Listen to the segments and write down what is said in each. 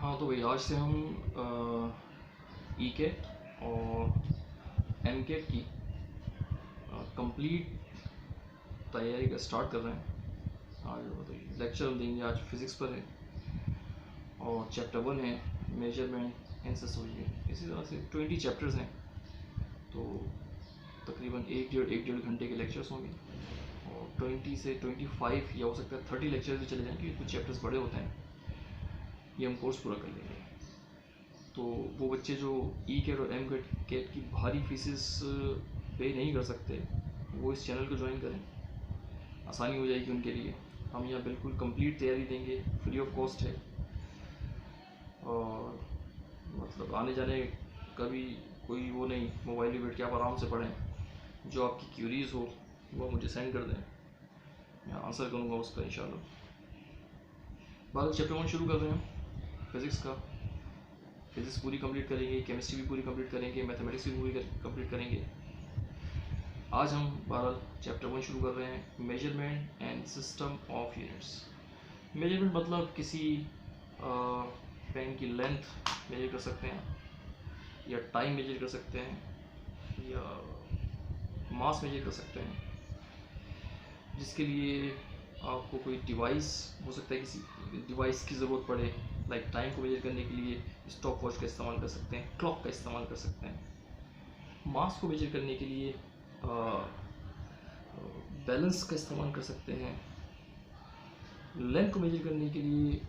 हाँ तो भाई आज से हम ई के और एम के की कंप्लीट तैयारी का स्टार्ट कर रहे हैं। आज बताइए लेक्चर हम देंगे आज फिज़िक्स पर है और चैप्टर 1 है मेजरमेंट इन सिस्टोलॉजी। इसी तरह से 20 चैप्टर्स हैं तो तकरीबन एक डेढ़ घंटे के लेक्चर्स होंगे और 20 से 25 या हो सकता है 30 लेक्चर्स भी चले जाएँ क्योंकि कुछ चैप्टर्स बड़े होते हैं। ये हम कोर्स पूरा कर लेंगे। तो वो बच्चे जो ई कैट और एम कैट की भारी फीसेस पे नहीं कर सकते वो इस चैनल को ज्वाइन करें, आसानी हो जाएगी उनके लिए। हम यहाँ बिल्कुल कंप्लीट तैयारी देंगे, फ्री ऑफ कॉस्ट है और मतलब आने जाने का भी कोई वो नहीं, मोबाइल पे बैठ के आप आराम से पढ़ें। जो आपकी क्यूरीज हो वो मुझे सेंड कर दें, मैं आंसर करूँगा उसका इंशाल्लाह। बाद चैप्टर 1 शुरू कर रहे हैं फिज़िक्स का। फिज़िक्स पूरी कंप्लीट करेंगे, केमिस्ट्री भी पूरी कंप्लीट करेंगे, मैथमेटिक्स भी पूरी कंप्लीट करेंगे। आज हम 12 चैप्टर 1 शुरू कर रहे हैं, measurement and system of units. Measurement मतलब किसी पेन की लेंथ मेजर कर सकते हैं या टाइम मेजर कर सकते हैं या मास मेजर कर सकते हैं, जिसके लिए आपको कोई डिवाइस हो सकता है, किसी डिवाइस की ज़रूरत पड़े। लाइक टाइम को मेजर करने के लिए स्टॉप वॉच का इस्तेमाल कर सकते हैं, क्लॉक का इस्तेमाल कर सकते हैं। मास को मेजर करने के लिए बैलेंस का इस्तेमाल कर सकते हैं। लेंथ को मेजर करने के लिए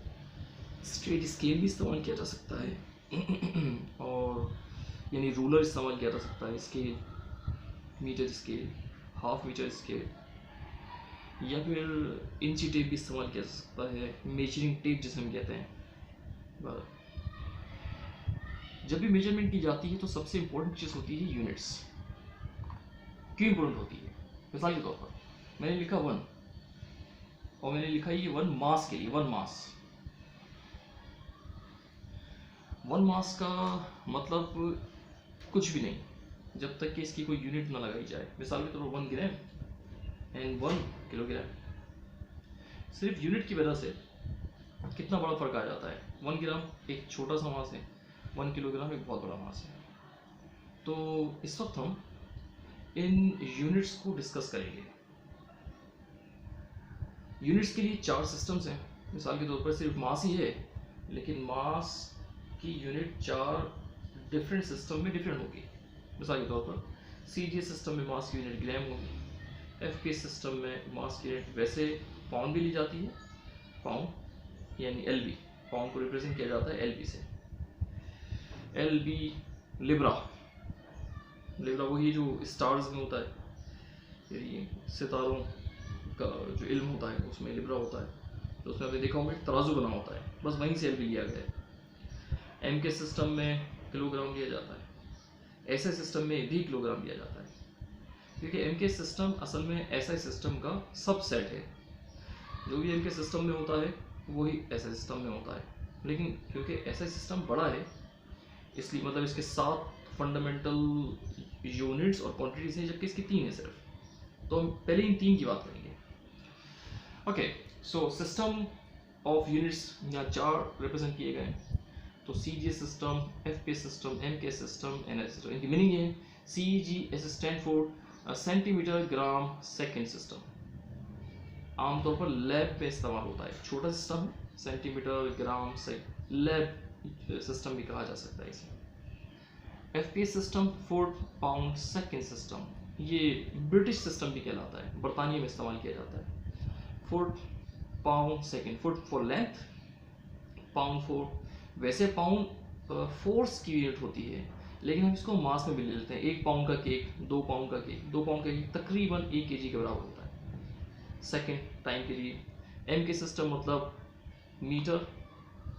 स्ट्रेट स्केल भी इस्तेमाल किया जा सकता है और यानी रूलर इस्तेमाल किया जा सकता है, scale, metre scale, half metre scale, या फिर इंची टेप भी इस्तेमाल किया जा सकता है, मेजरिंग टेप जिसे हम कहते हैं। जब भी मेजरमेंट की जाती है तो सबसे इम्पोर्टेंट चीज़ होती है यूनिट्स। क्यों इम्पोर्टेंट होती है? मिसाल के तौर पर मैंने लिखा 1 और मैंने लिखा ये 1 मास के लिए, 1 मास। 1 मास का मतलब कुछ भी नहीं जब तक कि इसकी कोई यूनिट ना लगाई जाए। मिसाल के तौर पर 1 ग्राम एंड 1 किलोग्राम, सिर्फ यूनिट की वजह से कितना बड़ा फर्क आ जाता है। 1 ग्राम एक छोटा सा मास है, 1 किलोग्राम एक बहुत बड़ा मास है। तो इस वक्त हम इन यूनिट्स को डिस्कस करेंगे। यूनिट्स के लिए 4 सिस्टम्स हैं। मिसाल के तौर पर सिर्फ मास ही है, लेकिन मास की यूनिट 4 डिफरेंट सिस्टम में डिफरेंट होगी। मिसाल के तौर पर CGS सिस्टम में मास की यूनिट ग्राम होगी, FK सिस्टम में मास की यूनिट वैसे पाउंड भी ली जाती है, पाउंड यानी LB, पाउंड को रिप्रेजेंट किया जाता है LB से। LB लिब्रा, लिब्रा वही जो स्टार्स में होता है, ये सितारों का जो इल्म होता है उसमें लिब्रा होता है, तो उसमें आपने देखा होगा एक तराजू बना होता है, बस वहीं से LB लिया गया है। MK सिस्टम में किलोग्राम लिया जाता है, SI सिस्टम में भी किलोग्राम लिया जाता है, क्योंकि MK सिस्टम असल में SI सिस्टम का सबसेट है। जो भी MK सिस्टम में होता है वही SI सिस्टम में होता है, लेकिन क्योंकि SI सिस्टम बड़ा है इसलिए मतलब इसके 7 फंडामेंटल यूनिट्स और क्वांटिटीज हैं, जबकि इसकी 3 है सिर्फ। तो हम पहले इन 3 की बात करेंगे। Okay, so system of units यहाँ 4 रिप्रेजेंट किए गए हैं। तो CGS system, FK system, MK system, NS system. इनकी मीनिंग ये है, CGS stand for centimetre gram second system. आमतौर पर लैब में इस्तेमाल होता है, छोटा system centimetre gram second, lab system भी कहा जा सकता है इसे। FK system foot pound second system, ये ब्रिटिश सिस्टम भी कहलाता है, बरतानिया में इस्तेमाल किया जाता है। Foot pound second, foot for length, pound for, वैसे पाउंड फोर्स की यूनिट होती है, लेकिन हम इसको मास में भी ले लेते हैं। 1 पाउंड का केक, 2 पाउंड का केक, 2 पाउंड का केक तकरीबन 1 kg के बराबर होता है। सेकेंड टाइम के लिए MK सिस्टम मतलब metre,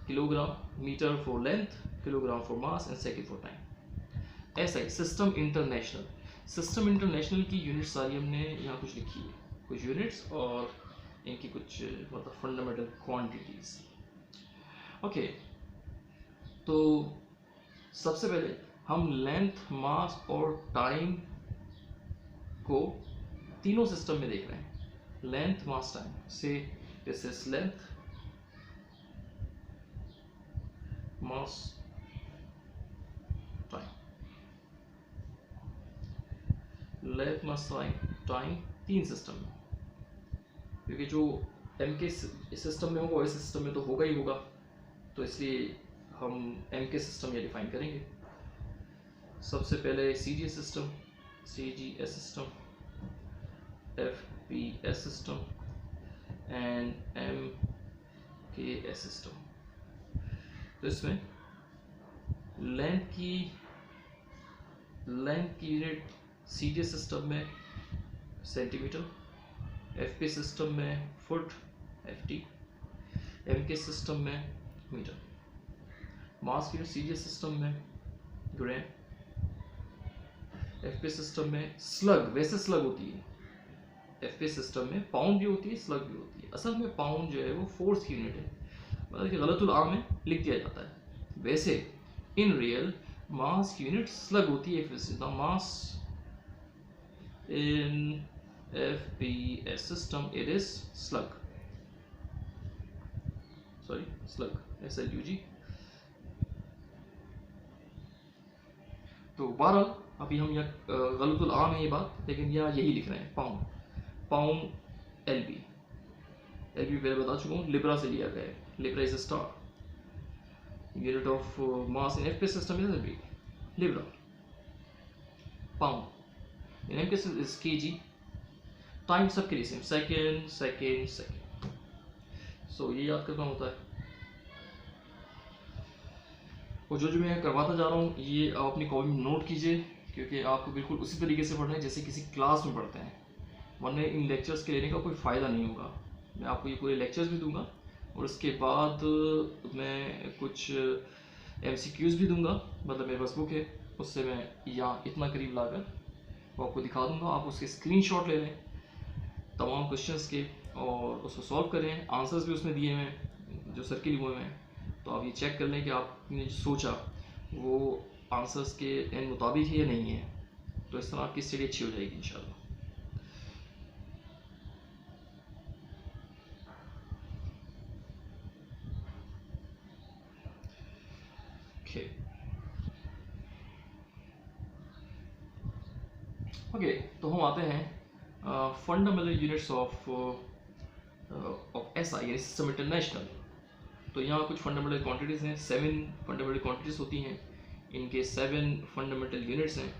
kilogram, metre for length, kilogram for mass and second for time. SI system international, system international की यूनिट सारी हमने यहाँ कुछ लिखी है, कुछ यूनिट्स और इनकी कुछ मतलब फंडामेंटल क्वांटिटीज। ओके, तो सबसे पहले हम लेंथ, मास और टाइम को तीनों सिस्टम में देख रहे हैं। लेंथ, मास, टाइम से this is length, mass time, length mass time 3 system में, क्योंकि जो एम के सिस्टम में होगा वैसे सिस्टम में तो होगा ही होगा, तो इसलिए हम एम के सिस्टम ये डिफाइन करेंगे। सबसे पहले C G S system, C G S system, F P S system and M K S system. तो इसमें लेंथ की unit C G S system में सेंटीमीटर, एफ पी सिस्टम में foot F T, M K system में metre. Mass की unit C G S system में gram, F P system में slug, वैसे स्लग होती है, एफ पी सिस्टम में पाउंड भी होती है स्लग भी होती है। असल में पाउंड जो है वो फोर्स की यूनिट है, मतलब कि गलतुल आम में लिख दिया जाता है। वैसे इन रियल मास की यूनिट स्लग होती है। The mass in FPS system it is slug, sorry slug, SLUG। तो बहरहाल अभी हम यहाँ गलतुल आम है ये बात, लेकिन यहाँ यही लिख रहे हैं पाउंड LB पहले बता चुका हूँ, लिब्रा से लिया गया है, Libra is star, unit of mass in FPS system is LB, Libra pound in MK is kg, time सबके लिए सेम, सेकेंड। सो ये याद करना होता है। और जो मैं करवाता जा रहा हूँ ये आप अपनी कॉपी में नोट कीजिए, क्योंकि आपको बिल्कुल उसी तरीके से पढ़ना है जैसे किसी क्लास में पढ़ते हैं, वरना इन लेक्चर्स के लेने का कोई फ़ायदा नहीं होगा। मैं आपको ये पूरे लेक्चर्स भी दूंगा और उसके बाद मैं कुछ MCQs भी दूंगा, मतलब मेरे पास बुक है, उससे मैं यहाँ इतना करीब लाकर वो आपको दिखा दूंगा। आप उसके स्क्रीनशॉट ले लें तमाम क्वेश्चंस के और उसको सॉल्व करें, आंसर्स भी उसमें दिए हुए हैं जो सर्किल हुए हैं, तो आप ये चेक कर लें कि आपने जो सोचा वो आंसर्स के एन मुताबिक है या नहीं है। तो इस तरह आपकी स्टडी अच्छी हो जाएगी इंशाल्लाह। ओके, तो हम आते हैं फंडामेंटल यूनिट्स ऑफ SI यानी सिस्टम इंटरनेशनल। तो यहाँ कुछ फंडामेंटल क्वांटिटीज़ हैं, 7 फंडामेंटल क्वांटिटीज़ होती हैं, इनके 7 फंडामेंटल यूनिट्स हैं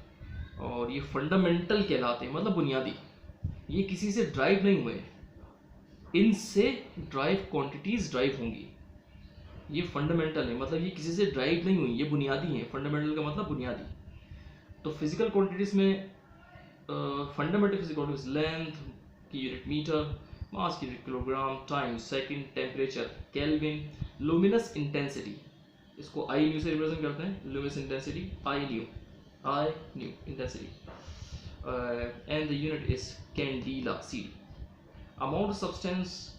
और ये फंडामेंटल कहलाते हैं, मतलब बुनियादी। ये किसी से ड्राइव नहीं हुए, इनसे ड्राइव क्वांटिटीज़ ड्राइव होंगी। ये फंडामेंटल है, मतलब ये किसी से ड्राइव नहीं हुई, ये बुनियादी हैं। फंडामेंटल का मतलब बुनियादी। तो फिजिकल क्वांटिटीज़ में फंडामेंटल फिजिकल क्वांटिटीज़ लेंथ की यूनिट मीटर, मास की unit kilogram, time second, temperature kelvin, luminous intensity, इसको आई न्यू से रिप्रेजेंट करते हैं, luminous intensity I nu intensity, and the unit is candela CD। Amount of substance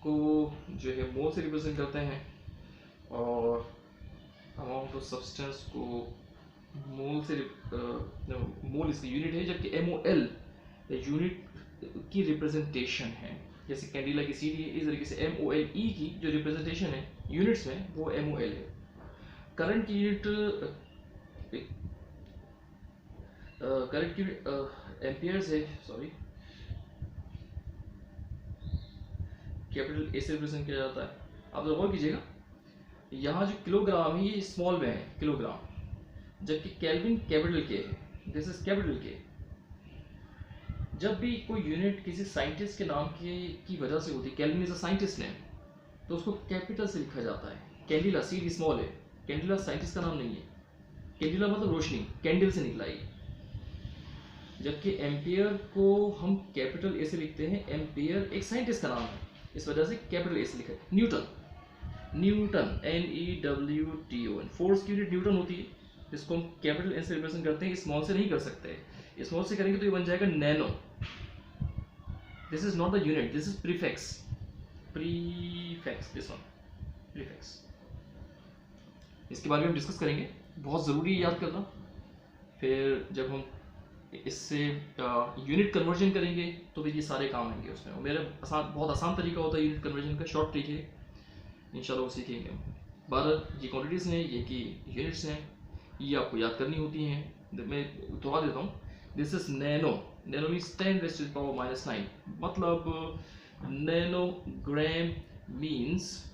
को जो है मोल से रिप्रेजेंट करते हैं और अमाउंट ऑफ सब्सटेंस को मोल से मोल इसकी यूनिट है, जबकि MOL यूनिट की रिप्रेजेंटेशन है। जैसे कैंडिला की CD है, इस तरीके से MOLE की जो रिप्रेजेंटेशन है यूनिट्स में वो MOL है। करंट की यूनिट एम्पियर्स है, सॉरी कैपिटल A से रिप्रेजेंट किया जाता है। आप गौर कीजिएगा, यहाँ जो किलोग्राम है ये स्मॉल में है किलोग्राम, जबकि केल्विन कैपिटल K है, दिस इज कैपिटल K। जब भी कोई यूनिट किसी साइंटिस्ट के नाम की वजह से होती है, kelvin is a scientist name, तो उसको कैपिटल से लिखा जाता है। कैंडिला CD स्मॉल है, कैंडिला साइंटिस्ट का नाम नहीं है, कैंडिला मतलब रोशनी, कैंडल से निकला है। जबकि एम्पियर को हम कैपिटल A से लिखते हैं, एम्पियर एक साइंटिस्ट का नाम है, इस वजह से कैपिटल A से लिखा है। न्यूटन NEWTON, फोर्स की यूनिट न्यूटन होती है, जिसको हम कैपिटल N से रिप्रेजेंट करते हैं, स्मॉल से नहीं कर सकते। स्मॉल से करेंगे तो ये बन जाएगा nano. This is not the unit, this is prefix, this one prefix. इसके बारे में हम डिस्कस करेंगे, बहुत ज़रूरी है याद करना। फिर जब हम इससे यूनिट कन्वर्जन करेंगे तो फिर ये सारे काम आएंगे उसमें। और मेरा बहुत आसान तरीका होता है यूनिट कन्वर्जन का, शॉर्ट ट्रिक है, इंशाल्लाह वो सीखेंगे हम। 12 ये क्वांटिटीज़ हैं, ये की यूनिट्स हैं, ये आपको याद करनी होती हैं। मैं दोहरा देता हूँ, this is nano, nano means 10⁻⁹ मतलब नैनोग्राम मीन्स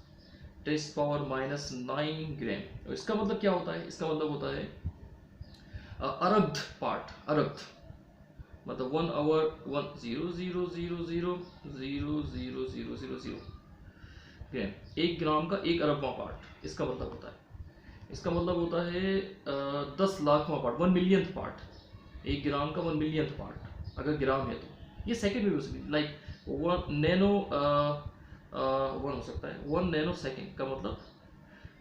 10⁻⁹ ग्राम। इसका मतलब क्या होता है? इसका मतलब होता है अरब्ध पार्ट, अरब्ध मतलब 1 आवर 1,000,000,000,000 ग्राम, 1 ग्राम का 1 अरबवां पार्ट, इसका मतलब होता है। इसका मतलब होता है 10 लाखवां पार्ट, 1 मिलियंथ पार्ट, 1 ग्राम का 1 मिलियंथ पार्ट अगर ग्राम है तो। ये सेकंड में भी हो सकती है, लाइक 1 नैनो 1 हो सकता है, 1 नैनो सेकंड का मतलब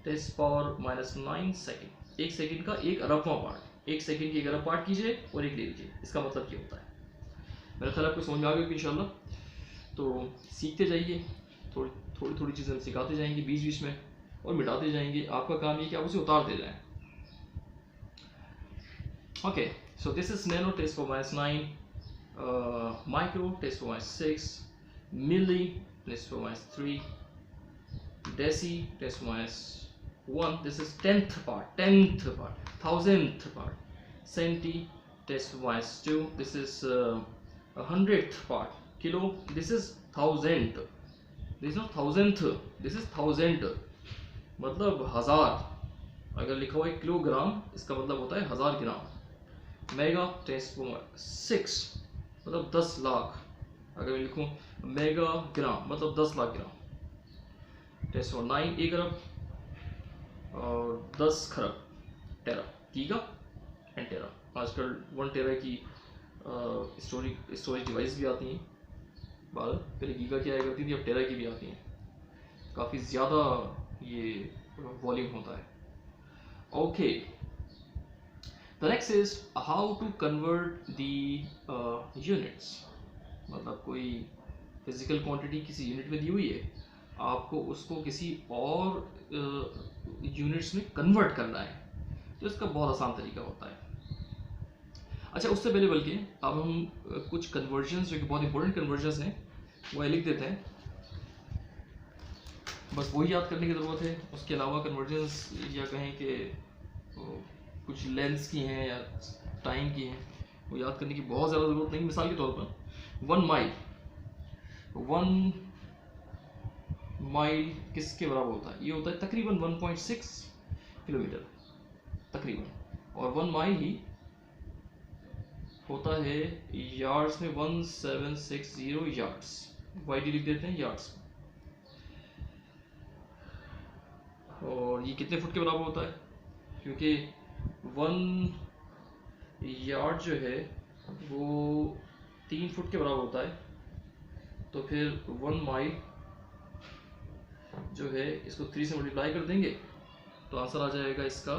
10⁻⁹ सेकंड, 1 सेकंड का 1 अरबवां पार्ट, 1 सेकंड की 1 अरब पार्ट कीजिए और 1 ले लीजिए, इसका मतलब ये होता है। मेरा ख्याल आपको समझ में आ गया इंशाल्लाह। तो सीखते जाइए, थोड़ी चीज़ें हम सिखाते जाएंगे बीच बीच में और मिटाते जाएंगे। आपका काम ये कि आप उसे उतारते जाएं। Okay, so this is nano 10⁻⁹, micro 10⁻⁶, milli 10⁻3, deci 10⁻1, this is 10th part, 1000th part, centi 10⁻2, this is 100th part, kilo this is 1000th, this is not 1000th, this is 1000, मतलब 1000। अगर लिखा हुआ है किलोग्राम, इसका मतलब होता है 1000 ग्राम। मेगा 10⁻6 मतलब 10 लाख, अगर मैं लिखूँ मेगा ग्राम मतलब 10 लाख ग्राम। 10⁻9 1 अरब और 10 खरब, टेरा, गीगा एंड टेरा। आजकल 1 टेरा की स्टोरेज डिवाइस भी आती हैं, पहले गीगा की आया करती थी, अब टेरा की भी आती हैं। काफ़ी ज़्यादा ये वॉल्यूम होता है। Okay, the next is how to convert the units, मतलब कोई फिजिकल क्वांटिटी किसी यूनिट में दी हुई है, आपको उसको किसी और यूनिट्स में कन्वर्ट करना है, तो इसका बहुत आसान तरीका होता है। अच्छा, उससे पहले बल्कि अब हम कुछ कन्वर्जन्स जो कि बहुत इंपॉर्टेंट कन्वर्जन्स हैं वो लिख देते हैं, बस वही याद करने की ज़रूरत है। उसके अलावा कन्वर्जन्स या कहें कि कुछ लेंस की हैं या टाइम की हैं, वो याद करने की बहुत ज़्यादा ज़रूरत नहीं। मिसाल के तौर पर 1 माइल, 1 माइल किसके बराबर होता है? ये होता है तकरीबन 1.6 किलोमीटर तकरीबन, और 1 माइल ही होता है यार्ड्स में 1760 यार्ड्स, वाईडी लिख देते हैं यार्ड्स। और ये कितने फुट के बराबर होता है? क्योंकि 1 यार्ड जो है वो 3 फुट के बराबर होता है, तो फिर 1 माइल जो है इसको 3 से मल्टीप्लाई कर देंगे तो आंसर आ जाएगा इसका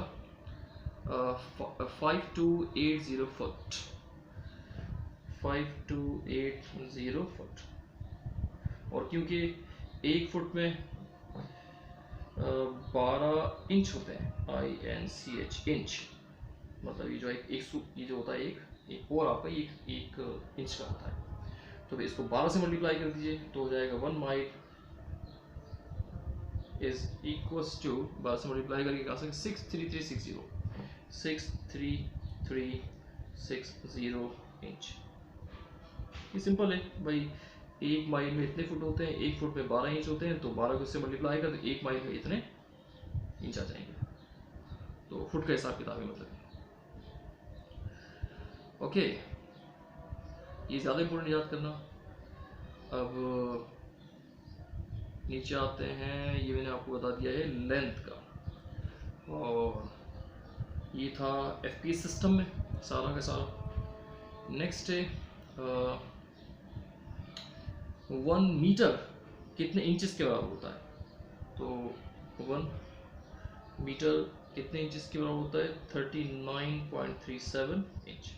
5280 फुट, 5280 फुट। और क्योंकि 1 फुट में 12 इंच होते हैं, INCH इंच, मतलब ये जो ये जो होता है एक और आपका एक इंच का होता है, तो इसको 12 से मल्टीप्लाई कर दीजिए तो हो जाएगा 1 माइल इज इक्वल्स टू, 12 से मल्टीप्लाई करके आ सकते 63360 इंच। ये सिंपल है भाई, 1 माइल में इतने फुट होते हैं, 1 फुट में 12 इंच होते हैं, तो 12 को इससे मल्टीप्लाई कर 1 माइल में इतने इंच आ जाएंगे, तो फुट का हिसाब किताब है मतलब। ओके, ये ज़्यादा इंपॉर्टेंट याद करना। अब नीचे आते हैं, ये मैंने आपको बता दिया है लेंथ का, और ये था FPS सिस्टम में सारा का सारा। नेक्स्ट है 1 मीटर कितने इंचेस के बराबर होता है? तो 1 मीटर कितने इंचेस के बराबर होता है? 39.37 इंच।